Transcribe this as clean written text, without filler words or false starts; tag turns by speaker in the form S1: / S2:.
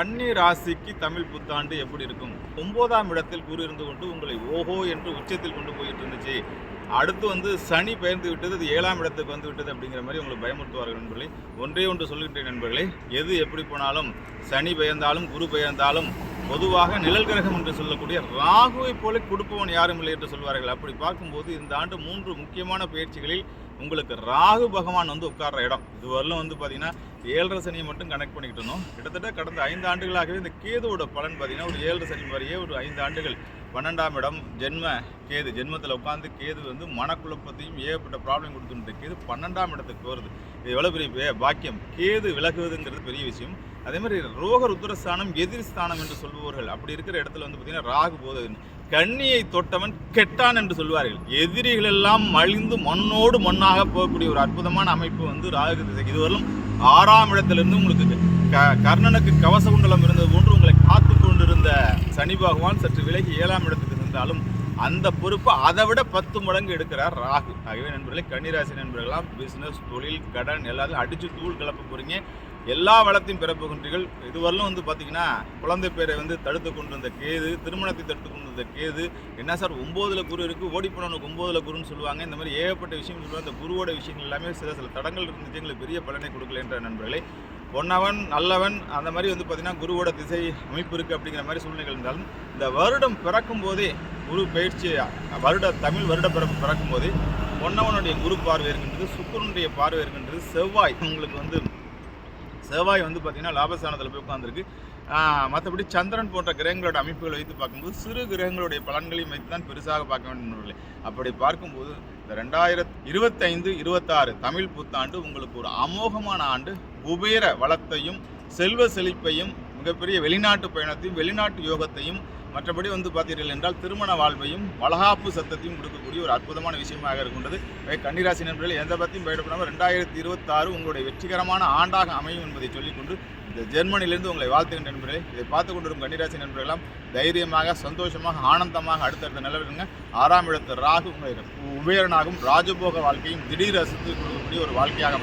S1: கன்னி ராசிக்கு தமிழ் புத்தாண்டு எப்படி இருக்கும்? 9ஆம் இடத்தில் குரு இருந்து கொண்டு உங்களை ஓஹோ என்று உச்சத்தில் கொண்டு போயிட்டு இருந்துச்சு. அடுத்து சனி பெயர்ந்து விட்டது, அது 7ஆம் இடத்துக்கு வந்து விட்டது அப்படிங்கிற மாதிரி உங்களுக்கு பயமுறுத்துவார்கள் நண்பர்களே. ஒன்றே ஒன்று சொல்கின்றேன் நண்பர்களே, எது எப்படி போனாலும் சனி பெயர்ந்தாலும் குரு பெயர்ந்தாலும் பொதுவாக நிழல் கிரகம் என்று சொல்லக்கூடிய ராகுவை போல கொடுப்பவன் யாரும் இல்லை என்று சொல்வார்கள். அப்படி பார்க்கும்போது இந்த ஆண்டு 3 முக்கியமான பயிற்சிகளில் உங்களுக்கு ராகு பகவான் உட்கார்ற இடம். இதுவரையிலும் பார்த்தீங்கன்னா 7.5 சனியை மட்டும் கனெக்ட் பண்ணிக்கிட்டு இருந்தோம். கிட்டத்தட்ட கடந்த 5 ஆண்டுகளாகவே இந்த கேதுவோட பலன் பார்த்தீங்கன்னா ஒரு 7.5 சனி மாதிரியே ஒரு 5 ஆண்டுகள் 12ஆம் இடம் ஜென்ம கேது, ஜென்மத்தில் உட்காந்து கேது மனக்குழப்பத்தையும் ஏகப்பட்ட ப்ராப்ளம் கொடுத்துட்டு கேது 12ஆம் இடத்துக்கு வருது. இது எவ்வளோ பெரிய பாக்கியம். கேது விலகுவதுங்கிறது பெரிய விஷயம். அதே மாதிரி ரோக ருத்ரஸ்தானம் எதிரி ஸ்தானம் என்று சொல்பவர்கள். அப்படி இருக்கிற இடத்துல பார்த்தீங்கன்னா ராகு போது கண்ணியை தொட்டவன் கெட்டான் என்று சொல்வார்கள். எதிரிகள் எல்லாம் மலிந்து மண்ணோடு மண்ணாக போகக்கூடிய ஒரு அற்புதமான அமைப்பு ராகு திசை. இதுவரையிலும் 6ஆம் இடத்திலிருந்து உங்களுக்கு கர்ணனுக்கு கவச குண்டலம் இருந்தது போன்று உங்களை காத்து கொண்டிருந்த சனி பகவான் சற்று விலகி 7ஆம் இடத்துக்கு இருந்தாலும் அந்த பொறுப்பை அதை விட 10 மடங்கு எடுக்கிறார் ராகு. ஆகவே நண்பர்களே, கன்னிராசி நண்பர்களாம் பிஸ்னஸ், தொழில், கடன் எல்லாத்தையும் அடித்து தூள் கிளப்ப போகிறீங்க. எல்லா வளத்தையும் பெறப்போகின்றீர்கள். இதுவரையிலும் பார்த்தீங்கன்னா குழந்தை பேரை தடுத்து கொண்டு வந்த கேது, திருமணத்தை தடுத்து கொண்டு வந்த கேது, என்ன சார் 9ல் குரு இருக்குது, ஓடி போனவனுக்கு 9ல் குருன்னு சொல்லுவாங்க. இந்த மாதிரி ஏகப்பட்ட விஷயம் சொல்லுவாங்க. இந்த குருவோட விஷயங்கள் எல்லாமே சில தடங்கள் இருந்துச்சு, எங்களுக்கு பெரிய பலனை கொடுக்கல என்ற நண்பர்களே. பொன்னவன் நல்லவன் அந்த மாதிரி பார்த்தீங்கன்னா குருவோட திசை அமைப்பு இருக்குது அப்படிங்கிற மாதிரி சூழ்நிலைகள் இருந்தாலும் இந்த வருடம் பிறக்கும் போதே குரு பயிற்சி தமிழ் வருட பிறப்பு பிறக்கும் போதே பொன்னவனுடைய குரு பார்வை இருக்கின்றது, சுக்கிரனுடைய பார்வை இருக்கின்றது, செவ்வாய் உங்களுக்கு செவ்வாய் பார்த்தீங்கன்னா லாபஸ்தானத்தில் போய் உட்காந்துருக்கு. மற்றபடி சந்திரன் போன்ற கிரகங்களோட அமைப்புகளை வைத்து பார்க்கும்போது சிறு கிரகங்களுடைய பலன்களையும் வைத்து தான் பெருசாக பார்க்க வேண்டும். அப்படி பார்க்கும்போது இந்த 2025-26 தமிழ் புத்தாண்டு உங்களுக்கு ஒரு அமோகமான ஆண்டு. குபேர வளத்தையும் செல்வ செழிப்பையும் மிகப்பெரிய வெளிநாட்டு பயணத்தையும் வெளிநாட்டு யோகத்தையும் மற்றபடி பார்த்தீர்கள் என்றால் திருமண வாழ்வையும் வளகாப்பு சத்தத்தையும் கொடுக்கக்கூடிய ஒரு அற்புதமான விஷயமாக இருக்கின்றது. கன்னிராசி நண்பர்கள் எந்த பற்றியும் பயப்படாமல் 2026 உங்களுடைய வெற்றிகரமான ஆண்டாக அமையும் என்பதை சொல்லிக்கொண்டு இந்த ஜெர்மனியிலிருந்து உங்களை வாழ்த்துகின்ற நண்பர்களே. இதை பார்த்து கொண்டிருக்கும் கன்னிராசி நண்பர்களெல்லாம் தைரியமாக, சந்தோஷமாக, ஆனந்தமாக அடுத்தடுத்த நிலவரங்க 6ஆம் இடத்து ராகு உங்களை உபேரனாகவும் ராஜபோக வாழ்க்கையும் திடீர் அசத்து கொடுக்கக்கூடிய ஒரு வாழ்க்கையாக